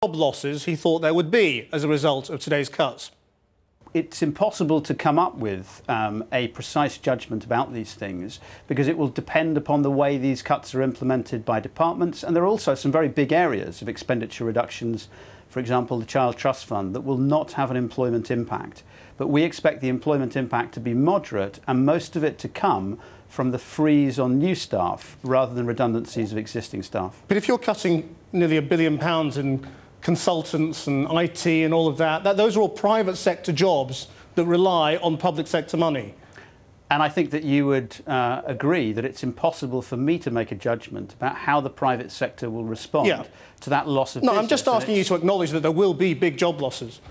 job losses he thought there would be as a result of today's cuts. It's impossible to come up with a precise judgment about these things because it will depend upon the way these cuts are implemented by departments, and there are also some very big areas of expenditure reductions, for example the Child Trust Fund, that will not have an employment impact. But we expect the employment impact to be moderate and most of it to come from the freeze on new staff rather than redundancies of existing staff. But if you're cutting nearly £1 billion in consultants and IT and all of that, those are all private sector jobs that rely on public sector money. And I think that you would agree that it's impossible for me to make a judgment about how the private sector will respond to that loss of business. No, I'm just asking you to acknowledge that there will be big job losses.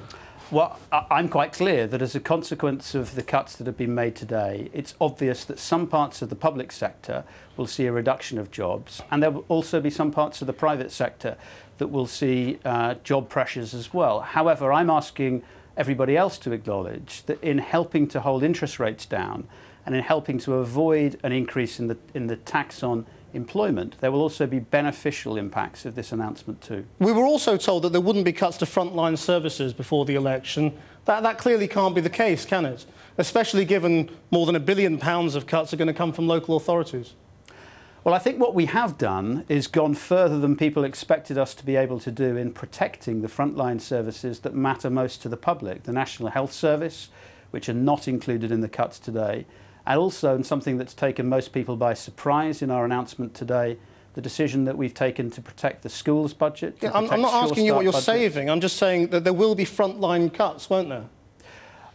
Well, I'm quite clear that as a consequence of the cuts that have been made today, it's obvious that some parts of the public sector will see a reduction of jobs, and there will also be some parts of the private sector that will see job pressures as well. However, I'm asking everybody else to acknowledge that in helping to hold interest rates down and in helping to avoid an increase in the tax on employment, there will also be beneficial impacts of this announcement too. We were also told that there wouldn't be cuts to frontline services before the election. That clearly can't be the case, can it? Especially given more than £1 billion of cuts are going to come from local authorities. Well, I think what we have done is gone further than people expected us to be able to do in protecting the frontline services that matter most to the public, the National Health Service, which are not included in the cuts today, and also in something that's taken most people by surprise in our announcement today, the decision that we've taken to protect the schools budget. Yeah, I'm not asking you what you're saving, I'm just saying that there will be frontline cuts, won't there?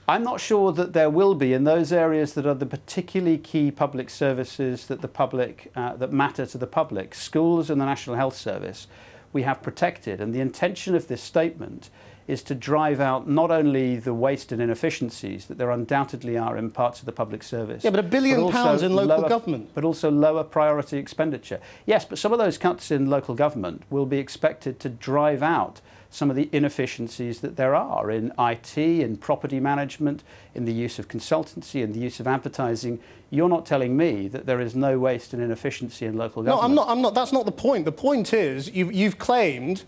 I'm not sure that there will be in those areas that are the particularly key public services that that matter to the public. Schools and the National Health Service we have protected, and the intention of this statement is to drive out not only the waste and inefficiencies that there undoubtedly are in parts of the public service. Yeah, but £1 billion in local government. But also lower priority expenditure. Yes, but some of those cuts in local government will be expected to drive out some of the inefficiencies that there are in IT, in property management, in the use of consultancy, in the use of advertising. You're not telling me that there is no waste and inefficiency in local government. No, I'm not. That's not the point. The point is you've claimed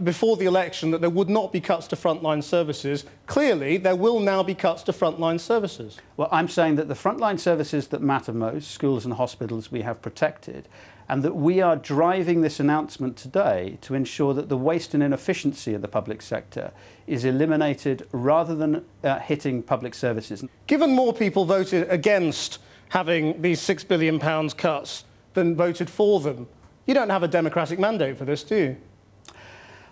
before the election that there would not be cuts to frontline services. Clearly, there will now be cuts to frontline services. Well, I'm saying that the frontline services that matter most, schools and hospitals, we have protected, and that we are driving this announcement today to ensure that the waste and inefficiency of the public sector is eliminated rather than hitting public services. Given more people voted against having these £6 billion cuts than voted for them, you don't have a democratic mandate for this, do you?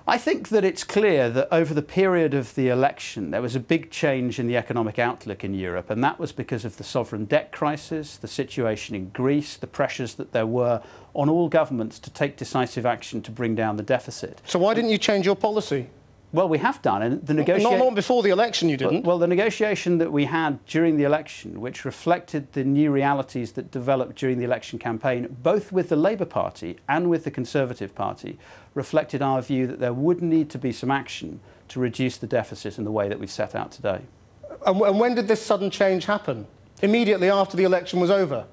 I think that it's clear that over the period of the election there was a big change in the economic outlook in Europe, and that was because of the sovereign debt crisis, the situation in Greece, the pressures that there were on all governments to take decisive action to bring down the deficit. So why didn't you change your policy? Well, we have done, and the negotiation... Not before the election, you didn't. Well, the negotiation that we had during the election, which reflected the new realities that developed during the election campaign, both with the Labour Party and with the Conservative Party, reflected our view that there would need to be some action to reduce the deficit in the way that we've set out today. And when did this sudden change happen? Immediately after the election was over?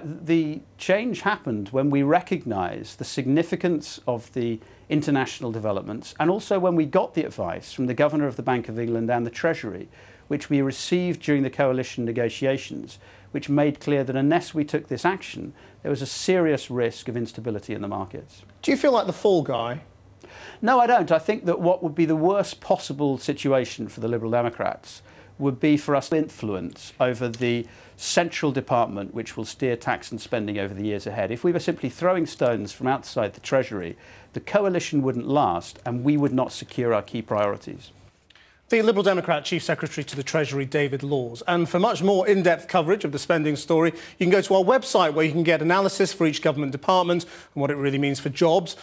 The change happened when we recognised the significance of the international developments, and also when we got the advice from the Governor of the Bank of England and the Treasury, which we received during the coalition negotiations, which made clear that unless we took this action, there was a serious risk of instability in the markets. Do you feel like the fall guy? No, I don't. I think that what would be the worst possible situation for the Liberal Democrats would be for us to influence over the central department which will steer tax and spending over the years ahead. If we were simply throwing stones from outside the Treasury, the coalition wouldn't last and we would not secure our key priorities. The Liberal Democrat Chief Secretary to the Treasury, David Laws. And for much more in-depth coverage of the spending story, you can go to our website where you can get analysis for each government department and what it really means for jobs.